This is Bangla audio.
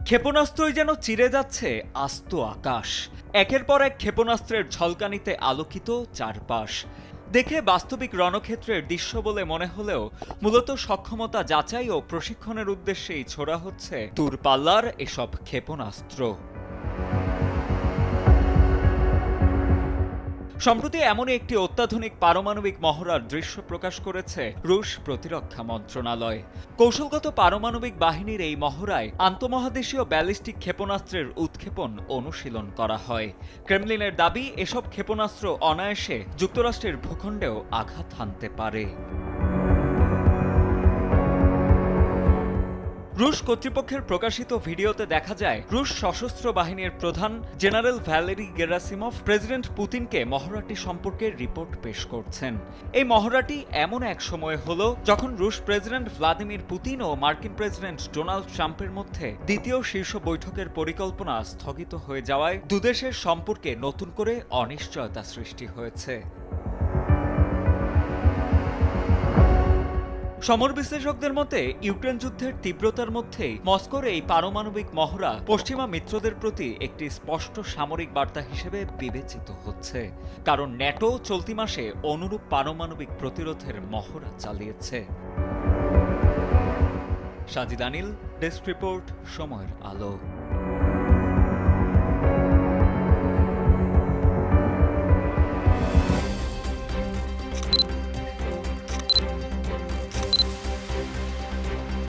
ক্ষেপণাস্ত্রই যেন চিরে যাচ্ছে আস্ত আকাশ। একের পর এক ক্ষেপণাস্ত্রের ঝলকানিতে আলোকিত চারপাশ। দেখে বাস্তবিক রণক্ষেত্রের দৃশ্য বলে মনে হলেও মূলত সক্ষমতা যাচাই ও প্রশিক্ষণের উদ্দেশ্যেই ছোড়া হচ্ছে দূরপাল্লার এসব ক্ষেপণাস্ত্র। সম্প্রতি এমনই একটি অত্যাধুনিক পারমাণবিক মহড়ার দৃশ্য প্রকাশ করেছে রুশ প্রতিরক্ষা মন্ত্রণালয়। কৌশলগত পারমাণবিক বাহিনীর এই মহড়ায় আন্তঃমহাদেশীয় ব্যালিস্টিক ক্ষেপণাস্ত্রের উৎক্ষেপণ অনুশীলন করা হয়। ক্রেমলিনের দাবি, এসব ক্ষেপণাস্ত্র অনায়াসে যুক্তরাষ্ট্রের ভূখণ্ডেও আঘাত হানতে পারে। রুশ কর্তৃপক্ষের প্রকাশিত ভিডিওতে দেখা যায়, রুশ সশস্ত্র বাহিনীর প্রধান জেনারেল ভ্যালেরি গেরাসিমভ প্রেসিডেন্ট পুতিনকে মহড়াটি সম্পর্কে রিপোর্ট পেশ করছেন। এই মহড়াটি এমন এক সময় হলো যখন রুশ প্রেসিডেন্ট ভ্লাদিমির পুতিন ও মার্কিন প্রেসিডেন্ট ডোনাল্ড ট্রাম্পের মধ্যে দ্বিতীয় শীর্ষ বৈঠকের পরিকল্পনা স্থগিত হয়ে যাওয়ায় দুদেশের সম্পর্কে নতুন করে অনিশ্চয়তা সৃষ্টি হয়েছে। সমর বিশ্লেষকদের মতে, ইউক্রেন যুদ্ধের তীব্রতার মধ্যেই মস্কোর এই পারমাণবিক মহড়া পশ্চিমা মিত্রদের প্রতি একটি স্পষ্ট সামরিক বার্তা হিসেবে বিবেচিত হচ্ছে। কারণ ন্যাটো চলতি মাসে অনুরূপ পারমাণবিক প্রতিরোধের মহড়া চালিয়েছে। সাজিদ আনিল, ডেস্ক রিপোর্ট, সময়ের আলো।